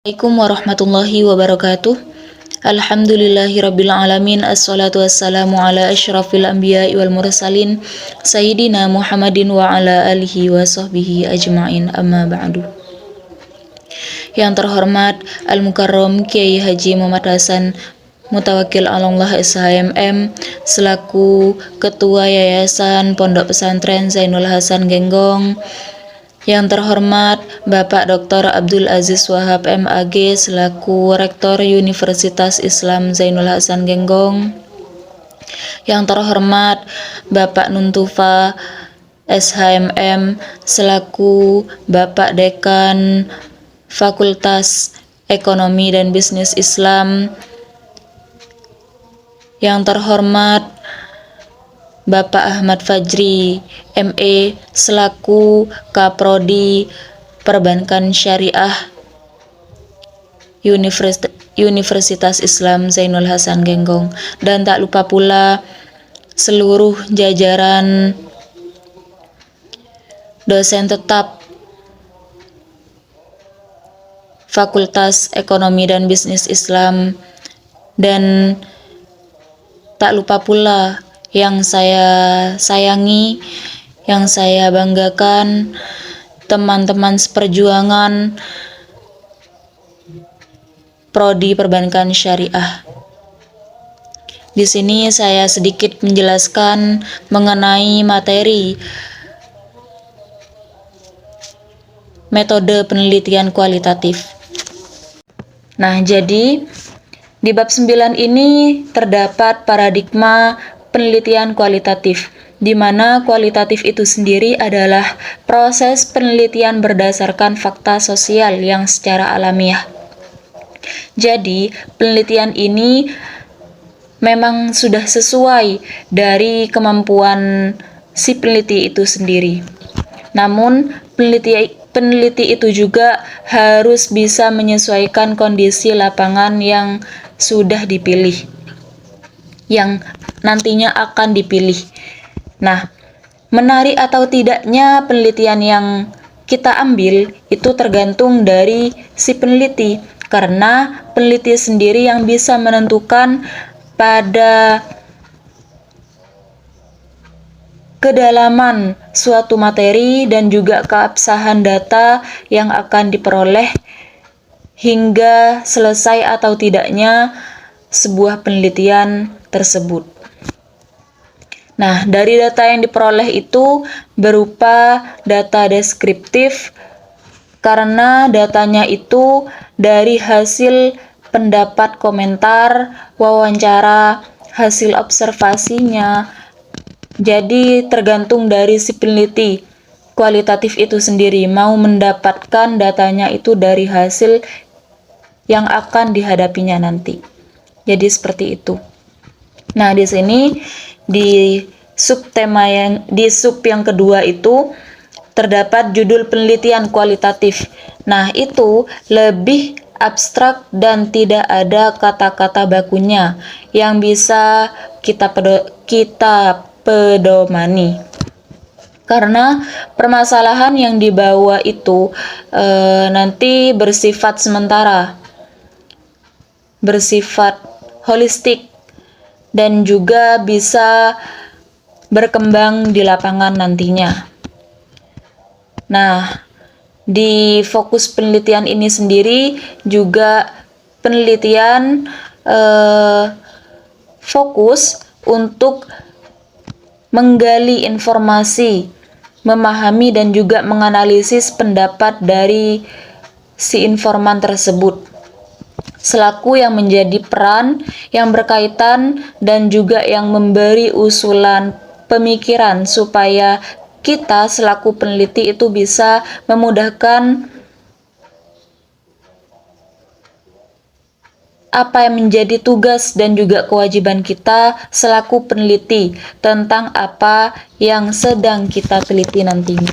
Assalamualaikum warahmatullahi wabarakatuh. Alhamdulillahirabbil alamin. Assalatu wassalamu ala asyrafil anbiya'i wal mursalin sayyidina Muhammadin wa ala alihi wa sahbihi ajma'in, amma ba'du. Yang terhormat Al-Mukarram Kiai Haji Muhammad Hasan Mutawakil Allah SHMM selaku Ketua Yayasan Pondok Pesantren Zainul Hasan Genggong. Yang terhormat Bapak Dr. Abdul Aziz Wahab MAG selaku Rektor Universitas Islam Zainul Hasan Genggong. Yang terhormat Bapak Nuntufa SHMM selaku Bapak Dekan Fakultas Ekonomi dan Bisnis Islam. Yang terhormat Bapak Ahmad Fajri ME selaku Kaprodi Perbankan Syariah Universitas Islam Zainul Hasan Genggong, dan tak lupa pula seluruh jajaran dosen tetap Fakultas Ekonomi dan Bisnis Islam, dan tak lupa pula yang saya sayangi, yang saya banggakan, teman-teman seperjuangan Prodi Perbankan Syariah. Di sini saya sedikit menjelaskan mengenai materi metode penelitian kualitatif. Nah, jadi di bab 9 ini terdapat paradigma penelitian kualitatif, di mana kualitatif itu sendiri adalah proses penelitian berdasarkan fakta sosial yang secara alamiah. Jadi, penelitian ini memang sudah sesuai dari kemampuan si peneliti itu sendiri. Namun, peneliti itu juga harus bisa menyesuaikan kondisi lapangan yang sudah dipilih, yang nantinya akan dipilih. Nah, menarik atau tidaknya penelitian yang kita ambil itu tergantung dari si peneliti, karena peneliti sendiri yang bisa menentukan pada kedalaman suatu materi dan juga keabsahan data yang akan diperoleh hingga selesai atau tidaknya sebuah penelitian tersebut. Nah, dari data yang diperoleh itu berupa data deskriptif, karena datanya itu dari hasil pendapat, komentar, wawancara, hasil observasinya. Jadi tergantung dari si peneliti kualitatif itu sendiri mau mendapatkan datanya itu dari hasil yang akan dihadapinya nanti. Jadi seperti itu. Nah, di sini di sub yang kedua itu terdapat judul penelitian kualitatif. Nah, itu lebih abstrak dan tidak ada kata-kata bakunya yang bisa kita pedomani. Karena permasalahan yang dibawa itu nanti bersifat sementara, bersifat holistik, dan juga bisa berkembang di lapangan nantinya. Nah, di fokus penelitian ini sendiri juga penelitian fokus untuk menggali informasi, memahami dan juga menganalisis pendapat dari si informan tersebut, selaku yang menjadi peran yang berkaitan dan juga yang memberi usulan pemikiran supaya kita selaku peneliti itu bisa memudahkan apa yang menjadi tugas dan juga kewajiban kita selaku peneliti tentang apa yang sedang kita teliti nantinya.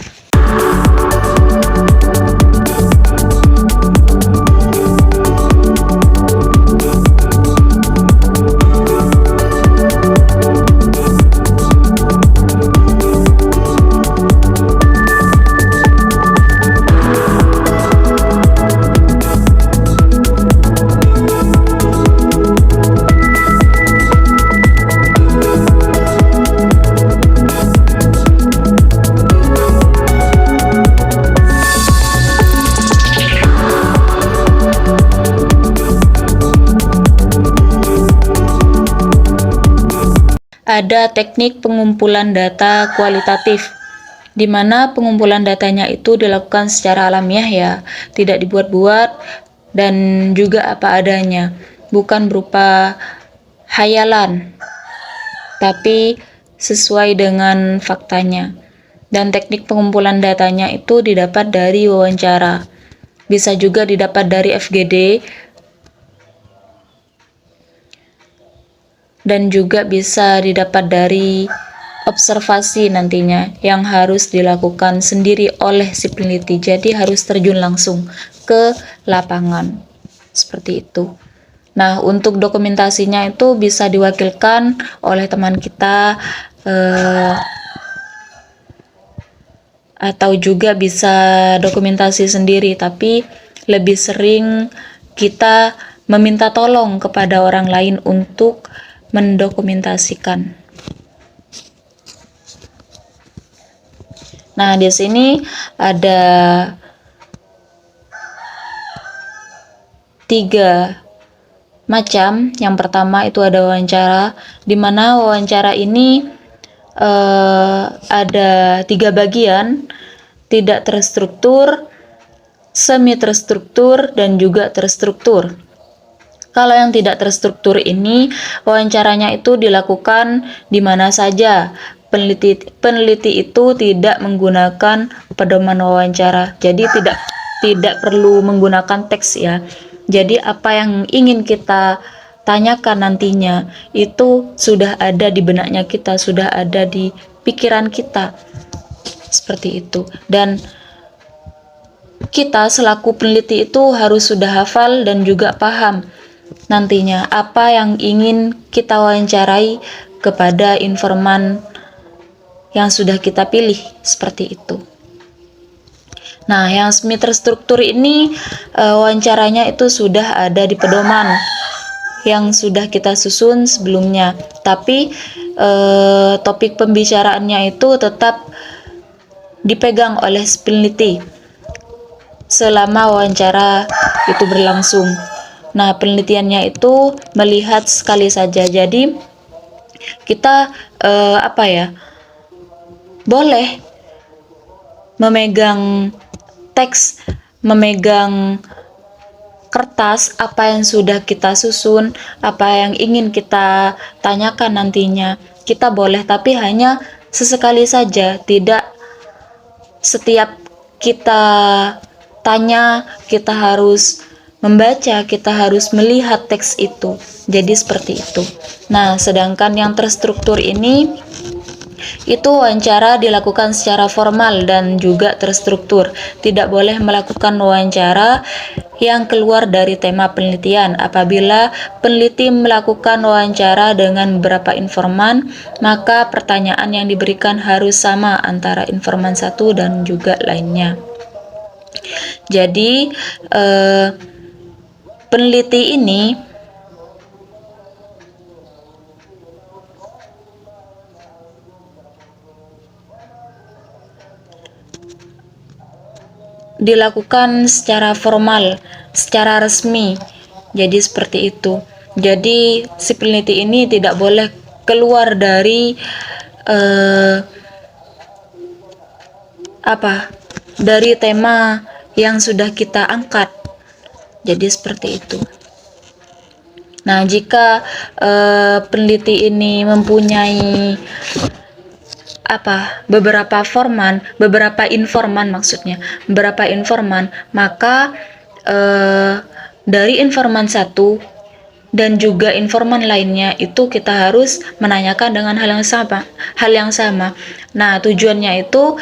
ada teknik pengumpulan data kualitatif, di mana pengumpulan datanya itu dilakukan secara alamiah ya, tidak dibuat-buat dan juga apa adanya, bukan berupa hayalan, tapi sesuai dengan faktanya. Dan teknik pengumpulan datanya itu didapat dari wawancara, bisa juga didapat dari FGD, dan juga bisa didapat dari observasi nantinya yang harus dilakukan sendiri oleh si peneliti. Jadi harus terjun langsung ke lapangan. Seperti itu. Nah, untuk dokumentasinya itu bisa diwakilkan oleh teman kita atau juga bisa dokumentasi sendiri, tapi lebih sering kita meminta tolong kepada orang lain untuk mendokumentasikan. Nah, di sini ada 3 macam. Yang pertama itu ada wawancara, di mana wawancara ini ada 3 bagian, tidak terstruktur, semi terstruktur, dan juga terstruktur. Kalau yang tidak terstruktur ini, wawancaranya itu dilakukan di mana saja. Peneliti itu tidak menggunakan pedoman wawancara, jadi tidak perlu menggunakan teks ya. Jadi apa yang ingin kita tanyakan nantinya itu sudah ada di benaknya kita, sudah ada di pikiran kita, seperti itu. Dan kita selaku peneliti itu harus sudah hafal dan juga paham nantinya apa yang ingin kita wawancarai kepada informan yang sudah kita pilih, seperti itu. Nah, yang semi terstruktur ini wawancaranya itu sudah ada di pedoman yang sudah kita susun sebelumnya, tapi topik pembicaraannya itu tetap dipegang oleh peneliti selama wawancara itu berlangsung. Nah, penelitiannya itu melihat sekali saja, jadi kita boleh memegang teks, memegang kertas apa yang sudah kita susun, apa yang ingin kita tanyakan nantinya, kita boleh, tapi hanya sesekali saja, tidak setiap kita tanya kita harus membaca, kita harus melihat teks itu. Jadi seperti itu. Nah, sedangkan yang terstruktur ini itu wawancara dilakukan secara formal dan juga terstruktur. Tidak boleh melakukan wawancara yang keluar dari tema penelitian. Apabila peneliti melakukan wawancara dengan beberapa informan, maka pertanyaan yang diberikan harus sama antara informan satu dan juga lainnya. Jadi peneliti ini dilakukan secara formal, secara resmi. Jadi seperti itu. Jadi si peneliti ini tidak boleh keluar dari dari tema yang sudah kita angkat. Jadi seperti itu. Nah, jika peneliti ini mempunyai beberapa informan, maka dari informan satu dan juga informan lainnya itu kita harus menanyakan dengan hal yang sama. Nah, tujuannya itu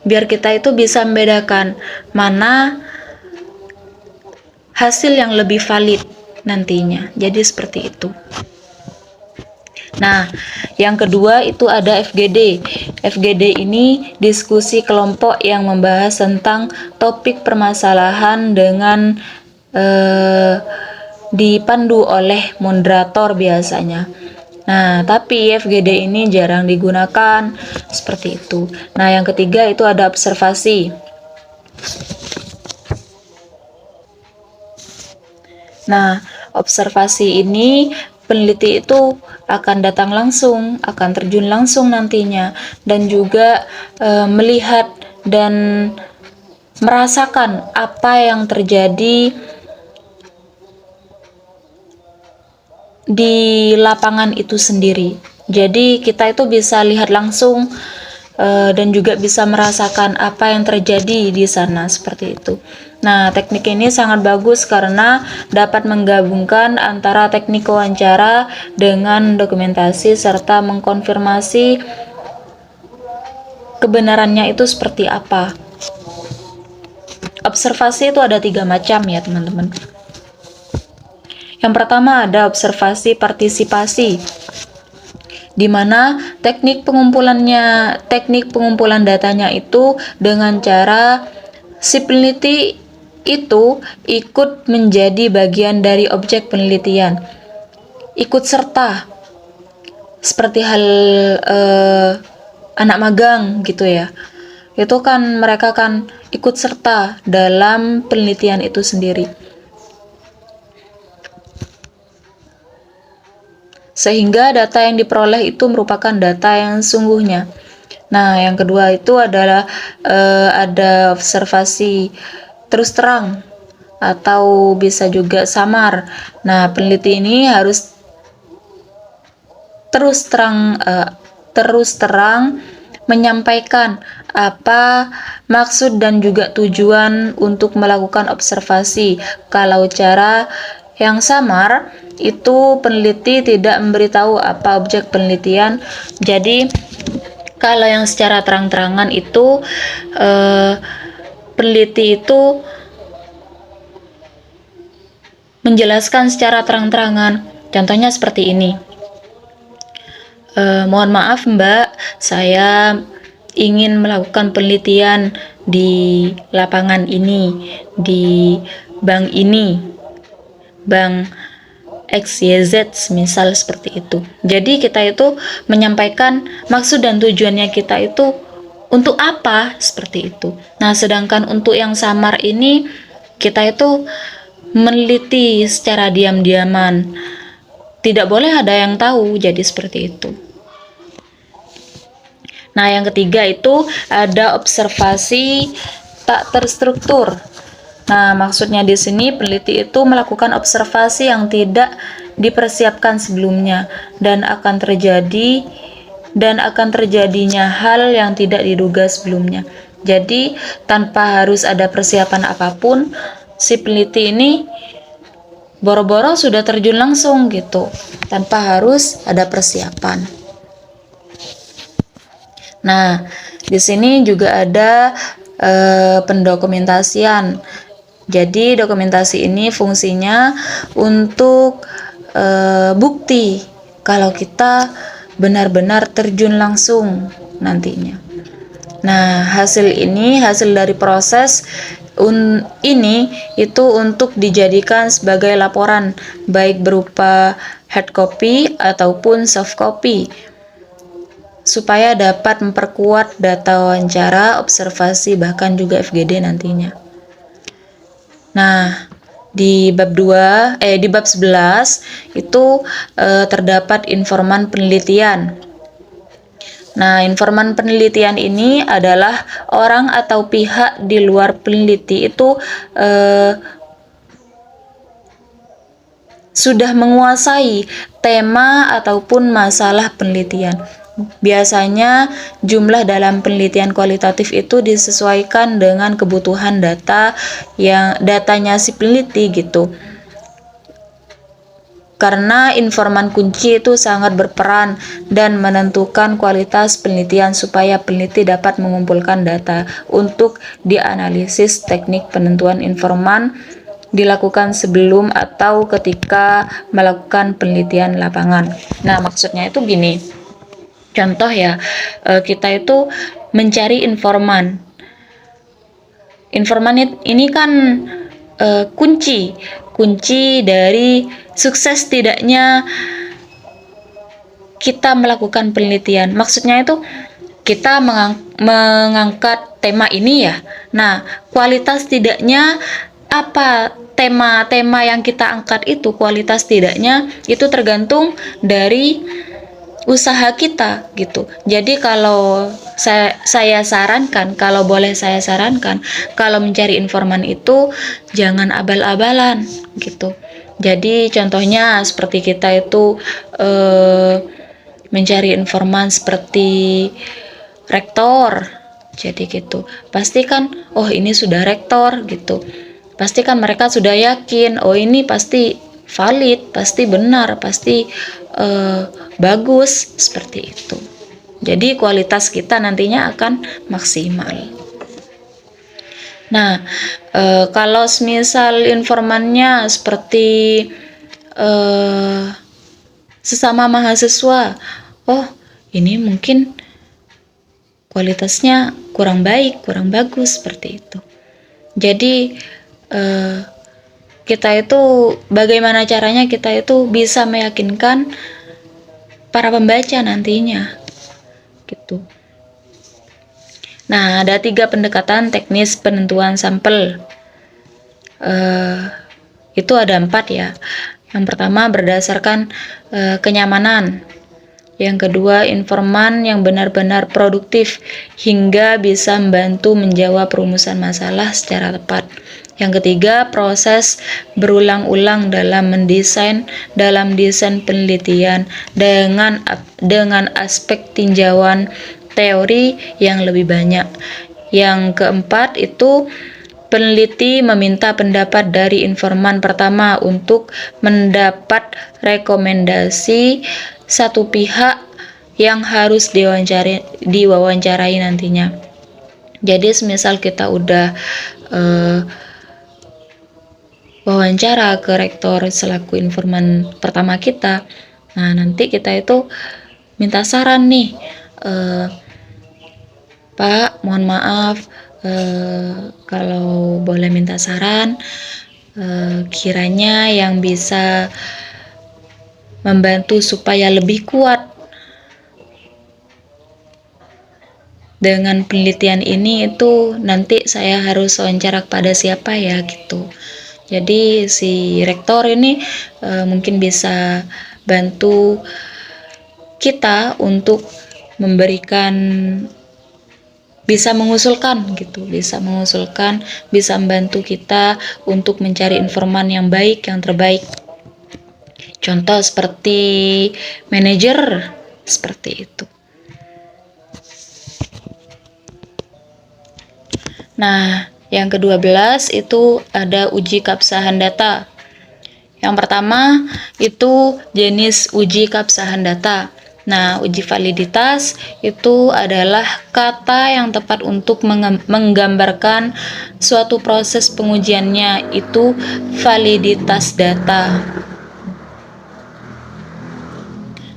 biar kita itu bisa membedakan mana hasil yang lebih valid nantinya. Jadi seperti itu. Nah, yang kedua itu ada FGD. FGD ini diskusi kelompok yang membahas tentang topik permasalahan dengan dipandu oleh moderator biasanya. Nah, tapi FGD ini jarang digunakan, seperti itu. Nah, yang ketiga itu ada observasi. Nah, observasi ini peneliti itu akan datang langsung, akan terjun langsung nantinya, dan juga melihat dan merasakan apa yang terjadi di lapangan itu sendiri. Jadi kita itu bisa lihat langsung dan juga bisa merasakan apa yang terjadi di sana, seperti itu. Nah, teknik ini sangat bagus karena dapat menggabungkan antara teknik wawancara dengan dokumentasi serta mengkonfirmasi kebenarannya itu seperti apa. Observasi itu ada 3 macam ya teman-teman. Yang pertama ada observasi partisipasi, di mana teknik pengumpulan datanya itu dengan cara si peneliti itu ikut menjadi bagian dari objek penelitian, ikut serta, seperti hal anak magang gitu ya. Itu kan mereka kan ikut serta dalam penelitian itu sendiri, sehingga data yang diperoleh itu merupakan data yang sungguhnya. Nah, yang kedua itu adalah ada observasi terus terang atau bisa juga samar. Nah, peneliti ini harus terus terang menyampaikan apa maksud dan juga tujuan untuk melakukan observasi. Kalau cara yang samar itu peneliti tidak memberitahu apa objek penelitian. Jadi kalau yang secara terang-terangan itu peneliti itu menjelaskan secara terang-terangan. Contohnya seperti ini. Mohon maaf Mbak, saya ingin melakukan penelitian di lapangan ini, di bank ini, bank XYZ misal seperti itu. Jadi kita itu menyampaikan maksud dan tujuannya kita itu untuk apa, seperti itu. Nah, sedangkan untuk yang samar ini kita itu meneliti secara diam-diaman. Tidak boleh ada yang tahu, jadi seperti itu. Nah, yang ketiga itu ada observasi tak terstruktur. Nah, maksudnya di sini peneliti itu melakukan observasi yang tidak dipersiapkan sebelumnya dan akan terjadinya hal yang tidak diduga sebelumnya. Jadi, tanpa harus ada persiapan apapun, si peneliti ini boro-boro sudah terjun langsung gitu, tanpa harus ada persiapan. Nah, di sini juga ada pendokumentasian. Jadi dokumentasi ini fungsinya untuk bukti kalau kita benar-benar terjun langsung nantinya. Nah, hasil dari proses ini itu untuk dijadikan sebagai laporan, baik berupa hard copy ataupun soft copy, supaya dapat memperkuat data wawancara, observasi, bahkan juga FGD nantinya. Nah, di bab 11 itu terdapat informan penelitian. Nah, informan penelitian ini adalah orang atau pihak di luar peneliti itu sudah menguasai tema ataupun masalah penelitian. Biasanya jumlah dalam penelitian kualitatif itu disesuaikan dengan kebutuhan datanya si peneliti gitu. Karena informan kunci itu sangat berperan dan menentukan kualitas penelitian supaya peneliti dapat mengumpulkan data untuk dianalisis. Teknik penentuan informan dilakukan sebelum atau ketika melakukan penelitian lapangan. Nah, maksudnya itu gini. Contoh ya, kita itu mencari informan. Informan ini kan kunci dari sukses tidaknya kita melakukan penelitian. Maksudnya itu kita mengangkat tema ini ya. Nah, kualitas tidaknya apa tema-tema yang kita angkat itu kualitas tidaknya itu tergantung dari usaha kita gitu. Jadi kalau saya sarankan, kalau boleh saya sarankan, kalau mencari informan itu jangan abal-abalan gitu. Jadi contohnya seperti kita itu mencari informan seperti rektor. Jadi gitu. Pastikan oh ini sudah rektor gitu. Pastikan mereka sudah yakin oh ini pasti valid, pasti benar, pasti bagus seperti itu. Jadi kualitas kita nantinya akan maksimal. Nah, kalau misal informannya seperti sesama mahasiswa, oh ini mungkin kualitasnya kurang baik, kurang bagus seperti itu. Jadi kita itu bagaimana caranya kita itu bisa meyakinkan para pembaca nantinya gitu. Nah, ada 3 pendekatan teknis penentuan sampel. Itu ada 4 ya. Yang pertama berdasarkan kenyamanan. Yang kedua, informan yang benar-benar produktif hingga bisa membantu menjawab rumusan masalah secara tepat. Yang ketiga, proses berulang-ulang dalam desain penelitian dengan aspek tinjauan teori yang lebih banyak. Yang keempat itu peneliti meminta pendapat dari informan pertama untuk mendapat rekomendasi satu pihak yang harus diwawancarai nantinya. Jadi semisal kita udah wawancara ke rektor selaku informan pertama kita, nah nanti kita itu minta saran nih, Pak, mohon maaf kalau boleh minta saran, kiranya yang bisa membantu supaya lebih kuat dengan penelitian ini itu nanti saya harus wawancara kepada siapa ya gitu. Jadi si rektor ini mungkin bisa bantu kita untuk memberikan, bisa mengusulkan, bisa membantu kita untuk mencari informan yang baik, yang terbaik. Contoh seperti manajer, seperti itu. Nah, yang ke-12 itu ada uji keabsahan data. Yang pertama itu jenis uji keabsahan data. Nah, uji validitas itu adalah kata yang tepat untuk menggambarkan suatu proses pengujiannya, itu validitas data.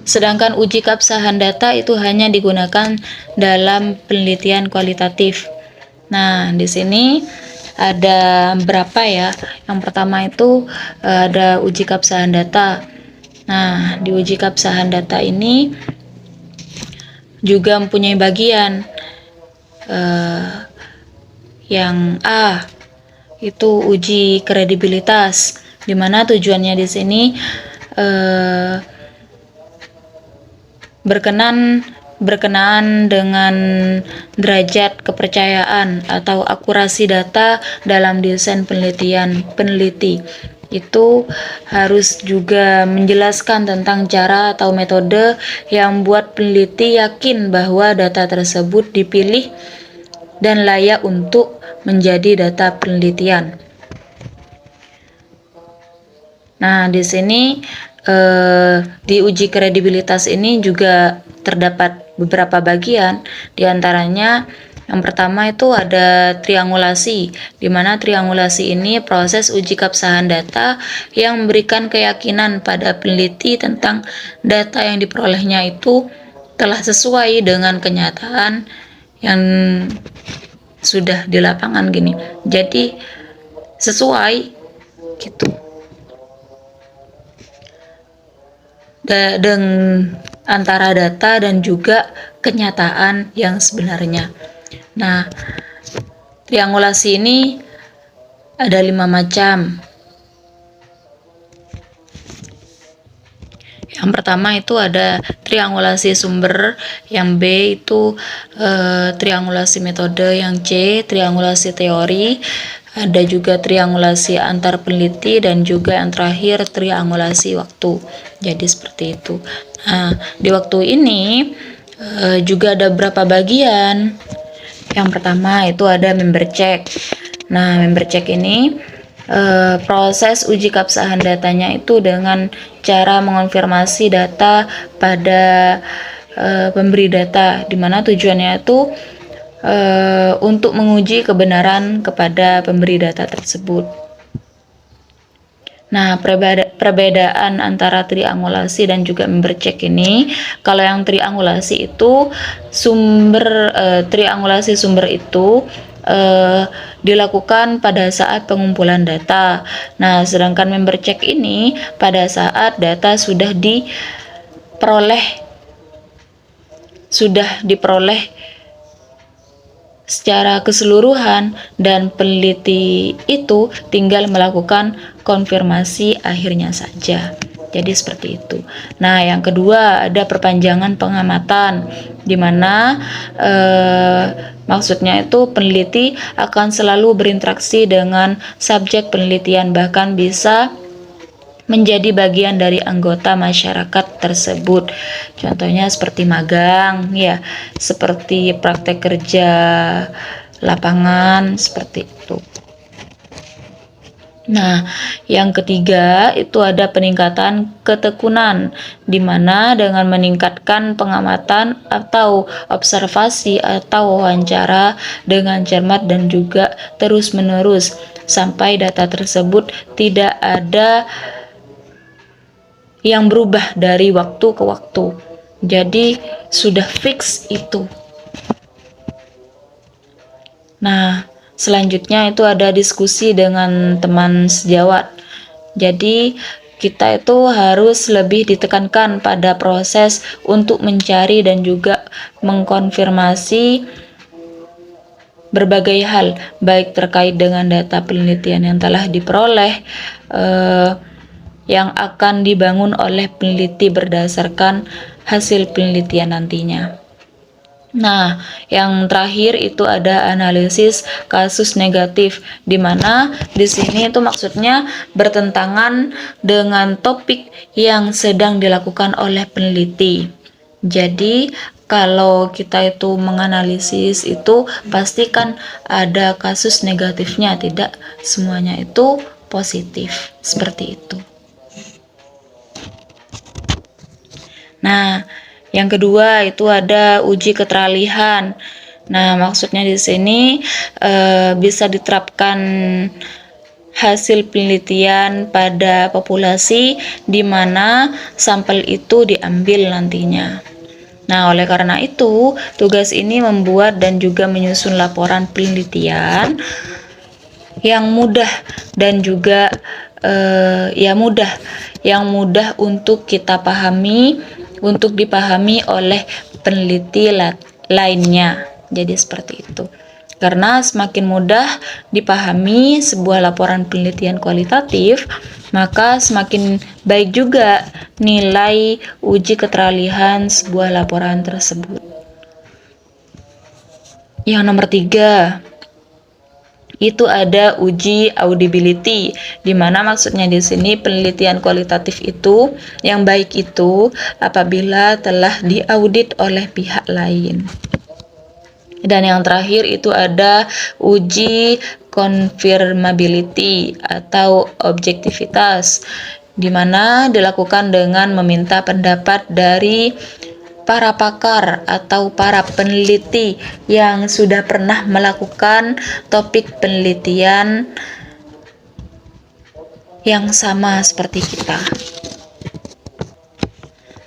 Sedangkan uji keabsahan data itu hanya digunakan dalam penelitian kualitatif. Nah, di sini ada berapa ya? Yang pertama itu ada uji keabsahan data. Nah, di uji keabsahan data ini juga mempunyai bagian. Yang A itu uji kredibilitas, di mana tujuannya di sini berkenaan dengan derajat kepercayaan atau akurasi data dalam desain peneliti. Itu harus juga menjelaskan tentang cara atau metode yang membuat peneliti yakin bahwa data tersebut dipilih dan layak untuk menjadi data penelitian. Nah, di sini di uji kredibilitas ini juga terdapat beberapa bagian, diantaranya yang pertama itu ada triangulasi, di mana triangulasi ini proses uji keabsahan data yang memberikan keyakinan pada peneliti tentang data yang diperolehnya itu telah sesuai dengan kenyataan yang sudah di lapangan gini. Jadi sesuai gitu. Antara data dan juga kenyataan yang sebenarnya. Nah, triangulasi ini Ada 5 macam. Yang pertama itu ada triangulasi sumber, yang B itu triangulasi metode, yang C triangulasi teori, ada juga triangulasi antar peneliti, dan juga yang terakhir triangulasi waktu. Jadi seperti itu. Nah, di waktu ini juga ada beberapa bagian. Yang pertama itu ada member check. Nah, member check ini proses uji keabsahan datanya itu dengan cara mengonfirmasi data pada pemberi data, di mana tujuannya itu untuk menguji kebenaran kepada pemberi data tersebut. Nah, perbedaan antara triangulasi dan juga member check ini, kalau yang triangulasi itu triangulasi sumber itu dilakukan pada saat pengumpulan data. Nah, sedangkan member check ini pada saat data sudah diperoleh secara keseluruhan dan peneliti itu tinggal melakukan konfirmasi akhirnya saja. Jadi seperti itu. Nah, yang kedua ada perpanjangan pengamatan, di mana maksudnya itu peneliti akan selalu berinteraksi dengan subjek penelitian, bahkan bisa menjadi bagian dari anggota masyarakat tersebut. Contohnya seperti magang, ya, seperti praktek kerja lapangan, seperti itu. Nah, yang ketiga itu ada peningkatan ketekunan, di mana dengan meningkatkan pengamatan atau observasi atau wawancara dengan cermat dan juga terus-menerus sampai data tersebut tidak ada yang berubah dari waktu ke waktu. Jadi sudah fix itu. Nah, selanjutnya itu ada diskusi dengan teman sejawat. Jadi kita itu harus lebih ditekankan pada proses untuk mencari dan juga mengkonfirmasi berbagai hal, baik terkait dengan data penelitian yang telah diperoleh, yang akan dibangun oleh peneliti berdasarkan hasil penelitian nantinya. Nah, yang terakhir itu ada analisis kasus negatif, di mana di sini itu maksudnya bertentangan dengan topik yang sedang dilakukan oleh peneliti. Jadi, kalau kita itu menganalisis itu pasti kan ada kasus negatifnya, tidak semuanya itu positif, seperti itu. Nah, yang kedua itu ada uji keteralihan. Nah, maksudnya di sini bisa diterapkan hasil penelitian pada populasi di mana sampel itu diambil nantinya. Nah, oleh karena itu, tugas ini membuat dan juga menyusun laporan penelitian yang mudah dan juga yang mudah untuk kita pahami, untuk dipahami oleh peneliti lainnya. Jadi seperti itu. Karena semakin mudah dipahami sebuah laporan penelitian kualitatif, maka semakin baik juga nilai uji keteralihan sebuah laporan tersebut. Yang nomor 3 itu ada uji audibility, di mana maksudnya di sini penelitian kualitatif itu yang baik itu apabila telah diaudit oleh pihak lain. Dan yang terakhir itu ada uji confirmability atau objektivitas, di mana dilakukan dengan meminta pendapat dari para pakar atau para peneliti yang sudah pernah melakukan topik penelitian yang sama seperti kita.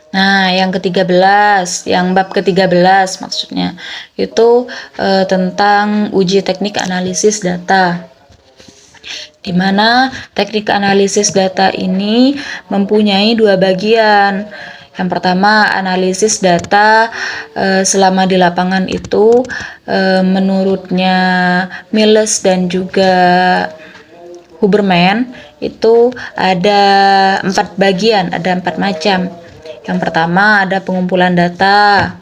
Nah, yang bab ke-13 maksudnya itu tentang uji teknik analisis data, di mana teknik analisis data ini mempunyai 2 bagian. Yang pertama, analisis data selama di lapangan itu menurutnya Miles dan juga Huberman itu ada 4 bagian, ada 4 macam. Yang pertama ada pengumpulan data.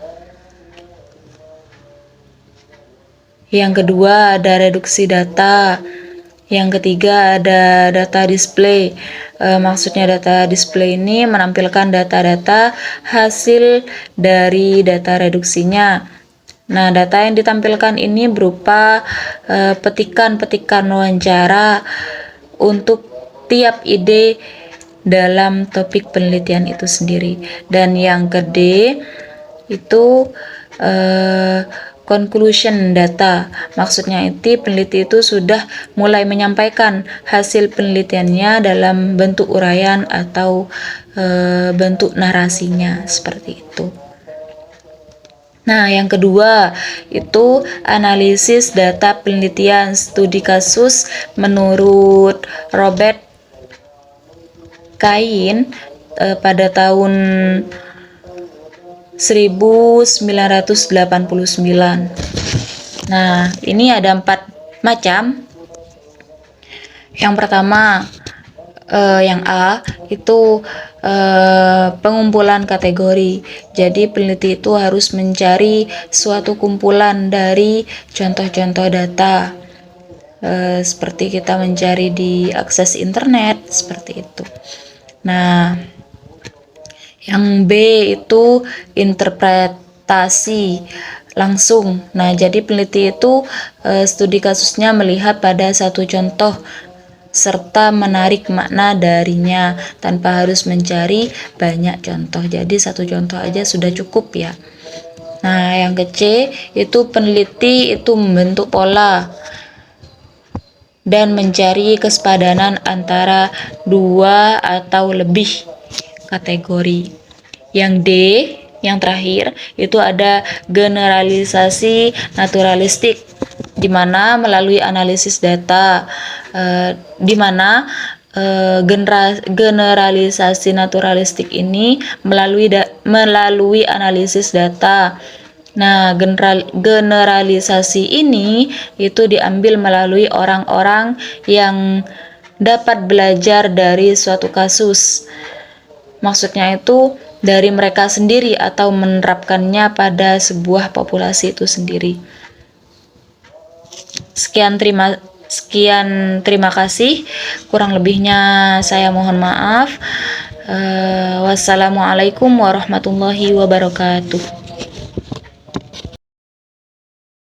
Yang kedua ada reduksi data. Yang ketiga ada data display. Maksudnya data display ini menampilkan data-data hasil dari data reduksinya. Nah, data yang ditampilkan ini berupa petikan-petikan wawancara untuk tiap ide dalam topik penelitian itu sendiri. Dan yang kedua itu conclusion data. Maksudnya itu peneliti itu sudah mulai menyampaikan hasil penelitiannya dalam bentuk uraian atau bentuk narasinya, seperti itu. Nah, yang kedua itu analisis data penelitian studi kasus menurut Robert Kain pada tahun 1989. Nah, ini ada 4 macam. Yang pertama, yang A itu pengumpulan kategori. Jadi peneliti itu harus mencari suatu kumpulan dari contoh-contoh data, seperti kita mencari di akses internet, seperti itu. Nah, yang B itu interpretasi langsung. Nah, jadi peneliti itu studi kasusnya melihat pada satu contoh serta menarik makna darinya tanpa harus mencari banyak contoh. Jadi satu contoh aja sudah cukup ya. Nah, yang C itu peneliti itu membentuk pola dan mencari kesepadanan antara 2 atau lebih kategori. Yang D, yang terakhir, itu ada generalisasi naturalistik, di mana melalui analisis data, di mana generalisasi naturalistik ini melalui analisis data. Nah, generalisasi ini itu diambil melalui orang-orang yang dapat belajar dari suatu kasus. Maksudnya itu dari mereka sendiri atau menerapkannya pada sebuah populasi itu sendiri. Sekian terima kasih. Kurang lebihnya saya mohon maaf. Wassalamualaikum warahmatullahi wabarakatuh.